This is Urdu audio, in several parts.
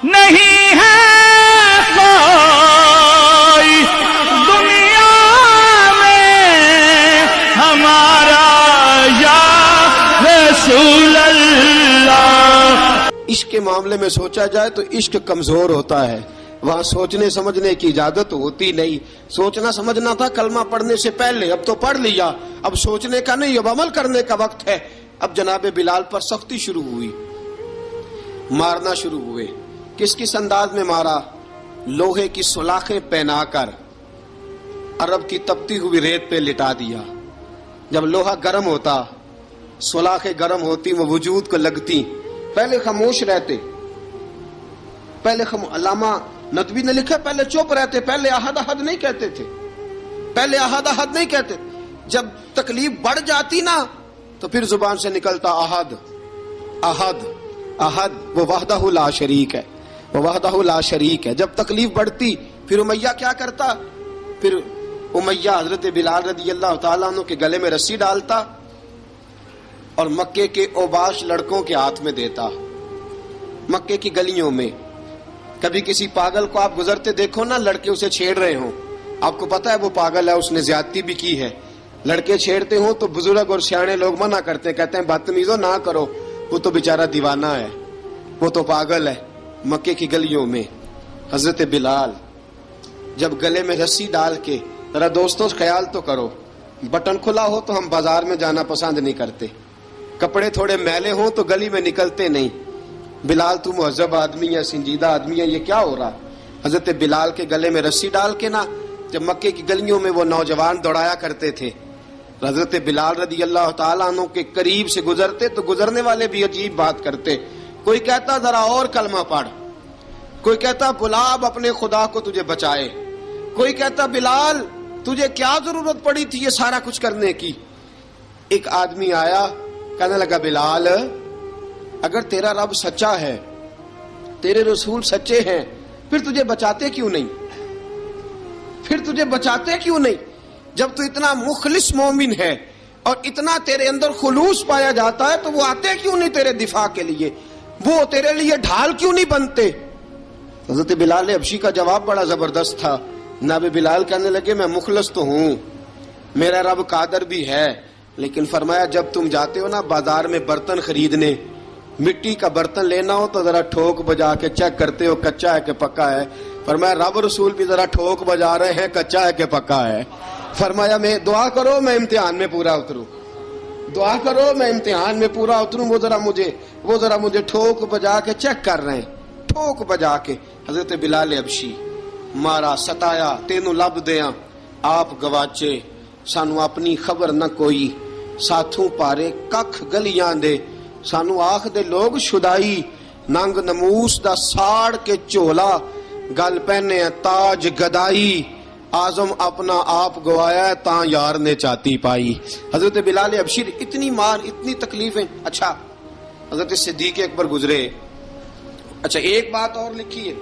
نہیں ہے کوئی دنیا میں ہمارا یا رسول اللہ۔ عشق کے معاملے میں سوچا جائے تو عشق کمزور ہوتا ہے، وہاں سوچنے سمجھنے کی اجازت ہوتی نہیں۔ سوچنا سمجھنا تھا کلمہ پڑھنے سے پہلے، اب تو پڑھ لیا، اب سوچنے کا نہیں، اب عمل کرنے کا وقت ہے۔ اب جناب بلال پر سختی شروع ہوئی، مارنا شروع ہوئے۔ کس کس انداز میں مارا؟ لوہے کی سلاخیں پہنا کر عرب کی تپتی ہوئی ریت پہ لٹا دیا۔ جب لوہا گرم ہوتا، سلاخیں گرم ہوتی، وہ وجود کو لگتی، پہلے خاموش رہتے، پہلے علامہ ندوی نے لکھا پہلے چپ رہتے، پہلے احد احد نہیں کہتے تھے، پہلے احد احد نہیں کہتے۔ جب تکلیف بڑھ جاتی نا تو پھر زبان سے نکلتا احد احد احد، وہ وحدہ لا شریک ہے، وہ وحدہ لا شریک ہے۔ جب تکلیف بڑھتی پھر امیہ کیا کرتا؟ پھر امیہ حضرت بلال رضی اللہ تعالیٰ عنہ کے گلے میں رسی ڈالتا اور مکے کے اوباش لڑکوں کے ہاتھ میں دیتا۔ مکے کی گلیوں میں کبھی کسی پاگل کو آپ گزرتے دیکھو نا، لڑکے اسے چھیڑ رہے ہوں، آپ کو پتا ہے وہ پاگل ہے، اس نے زیادتی بھی کی ہے، لڑکے چھیڑتے ہوں تو بزرگ اور سیانے لوگ منع کرتے ہیں، کہتے ہیں بدتمیزوں نہ کرو، وہ تو بیچارہ دیوانہ ہے، وہ تو پاگل ہے۔ مکے کی گلیوں میں حضرت بلال جب گلے میں رسی ڈال کے، ذرا دوستوں خیال تو کرو، بٹن کھلا ہو تو ہم بازار میں جانا پسند نہیں کرتے، کپڑے تھوڑے میلے ہوں تو گلی میں نکلتے نہیں۔ بلال تو مہذب آدمی ہے، سنجیدہ آدمی ہے، یہ کیا ہو رہا؟ حضرت بلال کے گلے میں رسی ڈال کے نا جب مکے کی گلیوں میں وہ نوجوان دوڑایا کرتے تھے، حضرت بلال رضی اللہ تعالیٰ عنہ کے قریب سے گزرتے تو گزرنے والے بھی عجیب بات کرتے، کوئی کہتا ذرا اور کلمہ پڑھ، کوئی کہتا بلا اب اپنے خدا کو تجھے بچائے، کوئی کہتا بلال تجھے کیا ضرورت پڑی تھی یہ سارا کچھ کرنے کی۔ ایک آدمی آیا کہنے لگا بلال اگر تیرا رب سچا ہے، تیرے رسول سچے ہیں، پھر تجھے بچاتے کیوں نہیں؟ پھر تجھے بچاتے کیوں نہیں؟ جب تو اتنا مخلص مومن ہے اور اتنا تیرے اندر خلوص پایا جاتا ہے تو وہ آتے کیوں نہیں تیرے دفاع کے لیے؟ وہ تیرے لیے ڈھال کیوں نہیں بنتے؟ حضرت بلال حبشی کا جواب بڑا زبردست تھا۔ جناب بلال کہنے لگے میں مخلص تو ہوں، میرا رب قادر بھی ہے، لیکن فرمایا جب تم جاتے ہو نا بازار میں برتن خریدنے، مٹی کا برتن لینا ہو تو ذرا ٹھوک بجا کے چیک کرتے ہو کچا ہے کہ پکا ہے۔ فرمایا رب رسول بھی ذرا ٹھوک بجا رہے ہیں کچا ہے کہ پکا ہے۔ فرمایا میں دعا کرو میں امتحان میں پورا اتروں، دعا کرو میں امتحان میں پورا اتروں، وہ ذرا مجھے ٹھوک بجا کے چیک کر رہے ہیں، ٹھوک بجا کے۔ حضرت بلال حبشی مارا ستایا تینوں لب دیاں آپ گواچے، سانو اپنی خبر نہ کوئی، ساتھوں پارے ککھ گلیاں دے، سانو آخ دے لوگ شدائی، ننگ نموس دا ساڑ کے چولا، گل پہنے تاج گدائی، آزم اپنا آپ گوایا تاں یار نے چاتی پائی۔ حضرت بلال حبشی اتنی مار اتنی تکلیفیں۔ اچھا حضرت صدیق اکبر گزرے، اچھا ایک بات اور لکھی ہے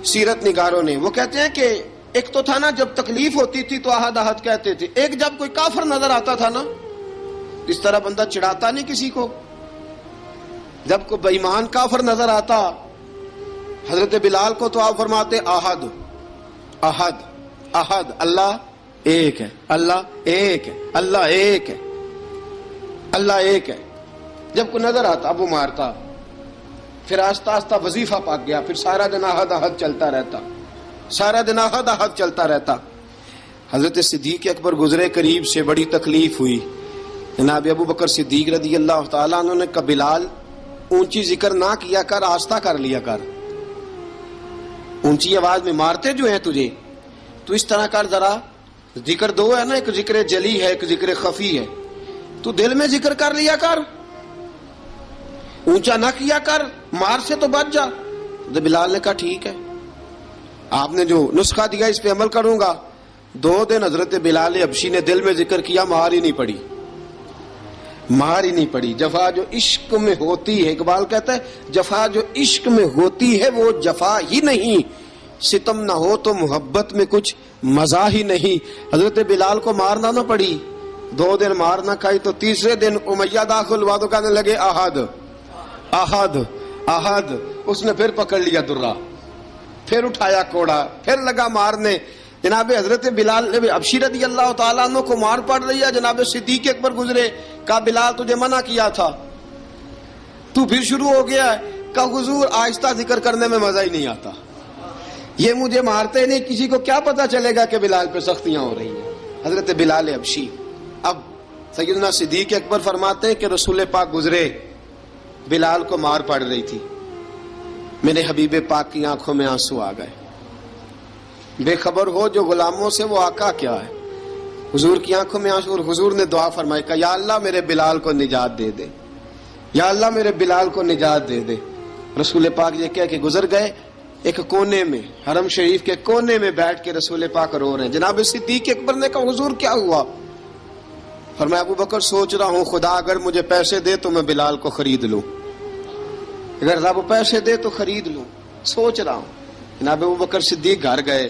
سیرت نگاروں نے، وہ کہتے ہیں کہ ایک تو تھا نا جب تکلیف ہوتی تھی تو احد احد کہتے تھے، ایک جب کوئی کافر نظر آتا تھا نا اس طرح بندہ چڑھاتا نہیں کسی کو، جب کوئی بے ایمان کافر نظر آتا حضرت بلال کو تو آپ فرماتے احد احد احد، اللہ ایک ہے، اللہ ایک ہے، اللہ ایک ہے، اللہ ایک ہے۔ جب کوئی نظر آتا اب وہ مارتا، پھر آہستہ آہستہ وظیفہ پاک گیا، پھر سارا دن احد احد چلتا رہتا، سارا دن احد احد چلتا رہتا۔ حضرت صدیق اکبر گزرے قریب سے، بڑی تکلیف ہوئی، جناب ابو بکر صدیق رضی اللہ تعالیٰ عنہ نے کہا بلال اونچی ذکر نہ کیا کر، آہستہ کر لیا کر، اونچی آواز میں مارتے جو ہیں تجھے تو اس طرح کر، ذرا ذکر دو ہے نا، ایک ذکر جلی ہے ایک ذکر خفی ہے، تو دل میں ذکر کر لیا کر، اونچا نہ کیا کر، مار سے تو بچ جا۔ تو بلال نے کہا ٹھیک ہے، آپ نے جو نسخہ دیا اس پہ عمل کروں گا۔ 2 دن حضرت بلال حبشی نے دل میں ذکر کیا، مار ہی نہیں پڑی، مار ہی نہیں پڑی۔ جفا جو عشق میں ہوتی ہے، اقبال کہتا ہے جفا جو عشق میں ہوتی ہے وہ جفا ہی نہیں، ستم نہ ہو تو محبت میں کچھ مزہ ہی نہیں۔ حضرت بلال کو مارنا نہ پڑی، 2 دن مار نہ کھائی تو تیسرے دن امیہ داخل ہوا تو کہنے لگے احد احد احد اس نے پھر پکڑ لیا درہ، پھر اٹھایا کوڑا، پھر لگا مارنے۔ جناب حضرت بلال حبشی رضی اللہ تعالیٰ عنہ کو مار پڑ رہی ہے، جناب صدیق اکبر گزرے، کہا بلال تجھے منع کیا تھا، تو پھر شروع ہو گیا ہے۔ کہا حضور آہستہ ذکر کرنے میں مزہ ہی نہیں آتا، یہ مجھے مارتے نہیں، کسی کو کیا پتا چلے گا کہ بلال پہ سختیاں ہو رہی ہیں۔ حضرت بلال حبشی، اب سیدنا صدیق اکبر فرماتے ہیں کہ رسول پاک گزرے، بلال کو مار پڑ رہی تھی، میرے حبیب پاک کی آنکھوں میں آنسو آ گئے۔ بے خبر ہو جو غلاموں سے وہ آقا کیا ہے، حضور کی آنکھوں میں آنسو، اور حضور نے دعا فرمائی کہ یا اللہ میرے بلال کو نجات دے دے، یا اللہ میرے بلال کو نجات دے دے۔ رسول پاک یہ کہہ کے گزر گئے، ایک کونے میں، حرم شریف کے کونے میں بیٹھ کے رسول پاک رو رہے ہیں۔ جناب صدیق اکبر نے کہا حضور کیا ہوا؟ فرمایا ابو بکر سوچ رہا ہوں خدا اگر مجھے پیسے دے تو میں بلال کو خرید لوں، اگر رب پیسے دے تو خرید لوں، سوچ رہا ہوں۔ جناب ابو بکر صدیق گھر گئے،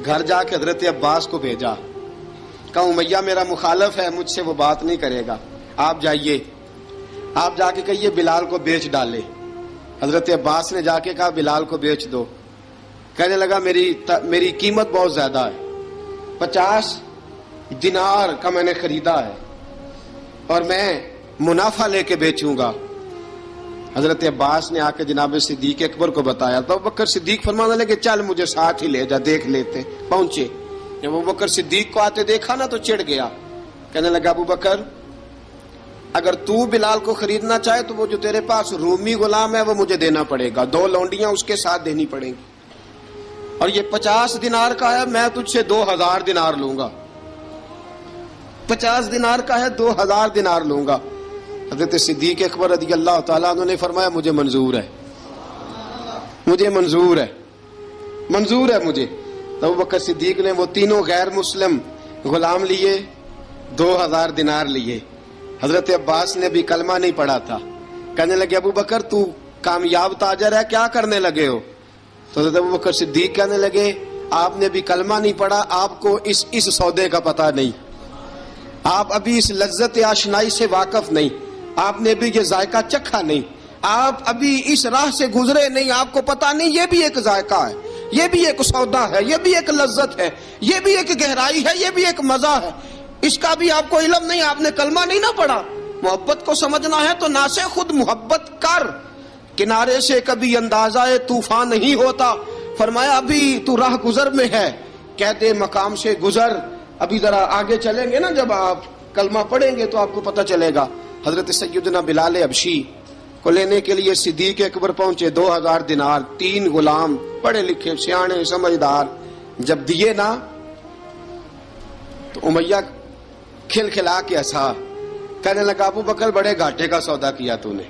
گھر جا کے حضرت عباس کو بھیجا، کہا امیہ میرا مخالف ہے، مجھ سے وہ بات نہیں کرے گا، آپ جائیے، آپ جا کے کہیے بلال کو بیچ ڈالے۔ حضرت عباس نے جا کے کہا بلال کو بیچ دو۔ کہنے لگا میری قیمت بہت زیادہ ہے، 50 دینار کا میں نے خریدا ہے اور میں منافع لے کے بیچوں گا۔ حضرت عباس نے آ کے جناب صدیق اکبر کو بتایا تو ابو بکر صدیق فرمانے لگے چل مجھے ساتھ ہی لے جا، دیکھ لیتے۔ پہنچے، جب ابو بکر صدیق کو آتے دیکھا نا تو چڑ گیا، کہنے لگا ابو بکر اگر تو بلال کو خریدنا چاہے تو وہ جو تیرے پاس رومی غلام ہے وہ مجھے دینا پڑے گا، 2 لونڈیاں اس کے ساتھ دینی پڑیں گی، اور یہ 50 دینار کا ہے، میں تجھ سے 2000 دینار لوں گا، 50 دینار کا ہے 2000 دینار لوں گا۔ حضرت صدیق اکبر رضی اللہ تعالیٰ عنہ نے فرمایا مجھے منظور ہے، مجھے منظور ہے، منظور ہے مجھے۔ تو ابو بکر صدیق نے وہ تینوں غیر مسلم غلام لیے، 2000 دینار لیے۔ حضرت عباس نے بھی کلمہ نہیں پڑھا تھا، کہنے لگے ابو بکر تو کامیاب تاجر ہے، کیا کرنے لگے ہو؟ تو حضرت ابو بکر صدیق کہنے لگے آپ نے بھی کلمہ نہیں پڑھا، آپ کو اس سودے کا پتہ نہیں، آپ ابھی اس لذت آشنائی سے واقف نہیں، آپ نے بھی یہ ذائقہ چکھا نہیں، آپ ابھی اس راہ سے گزرے نہیں، آپ کو پتہ نہیں یہ بھی ایک ذائقہ ہے، یہ بھی ایک سودا ہے، یہ بھی ایک لذت ہے، یہ بھی ایک گہرائی ہے، یہ بھی ایک مزہ ہے، اس کا بھی آپ کو علم نہیں، آپ نے کلمہ نہیں نہ پڑھا۔ محبت کو سمجھنا ہے تو نہ سے خود محبت کر، کنارے سے کبھی اندازہ طوفان نہیں ہوتا۔ فرمایا ابھی تو راہ گزر میں ہے، کہتے مقام سے گزر، ابھی ذرا آگے چلیں گے نا، جب آپ کلمہ پڑھیں گے تو آپ کو پتہ چلے گا۔ حضرت سیدنا بلال حبشی کو لینے کے لیے صدیق اکبر پہنچے، 2000 دینار، 3 غلام پڑھے لکھے سیانے سمجھدار، جب دیے نا تو امیہ کھل کھلا کے ہنسا، کہنے لگا ابو بکر بڑے گھاٹے کا سودا کیا تو نے،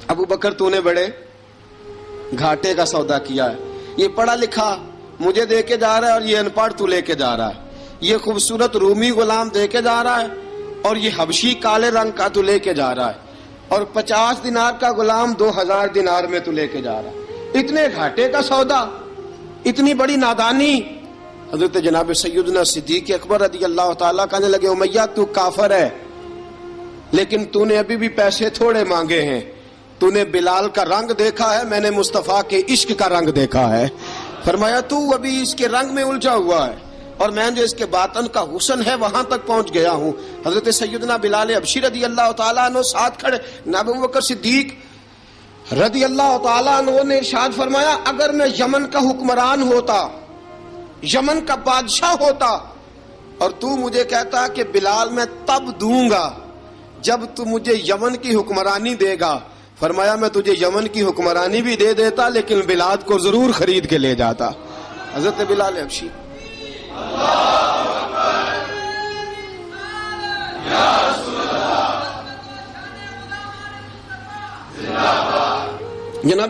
ابو بکر تو نے بڑے گھاٹے کا سودا کیا ہے، یہ پڑھا لکھا مجھے دے کے جا رہا ہے اور یہ ان پڑھ تو لے کے جا رہا ہے، یہ خوبصورت رومی غلام دے کے جا رہا ہے اور یہ حبشی کالے رنگ کا تو لے کے جا رہا ہے، اور 50 دینار کا غلام 2000 دینار میں تو لے کے جا رہا ہے، اتنے گھاٹے کا سودا، اتنی بڑی نادانی۔ حضرت جناب سیدنا صدیق اکبر رضی اللہ تعالیٰ کہنے لگے امیہ تو کافر ہے، لیکن تو نے ابھی بھی پیسے تھوڑے مانگے ہیں، تو نے بلال کا رنگ دیکھا ہے، میں نے مصطفیٰ کے عشق کا رنگ دیکھا ہے۔ فرمایا تو ابھی اس کے رنگ میں الجھا ہوا ہے، اور میں جو اس کے باطن کا حسن ہے وہاں تک پہنچ گیا ہوں۔ حضرت سیدنا بلال حبشی رضی اللہ تعالیٰ عنہ ساتھ کھڑے، جناب ابو بکر صدیق رضی اللہ تعالیٰ عنہ نے ارشاد فرمایا اگر میں یمن کا حکمران ہوتا، یمن کا بادشاہ ہوتا، اور تو مجھے کہتا کہ بلال میں تب دوں گا جب تو مجھے یمن کی حکمرانی دے گا، فرمایا میں تجھے یمن کی حکمرانی بھی دے دیتا لیکن بلال کو ضرور خرید کے لے جاتا۔ حضرت بلال حبشی جناب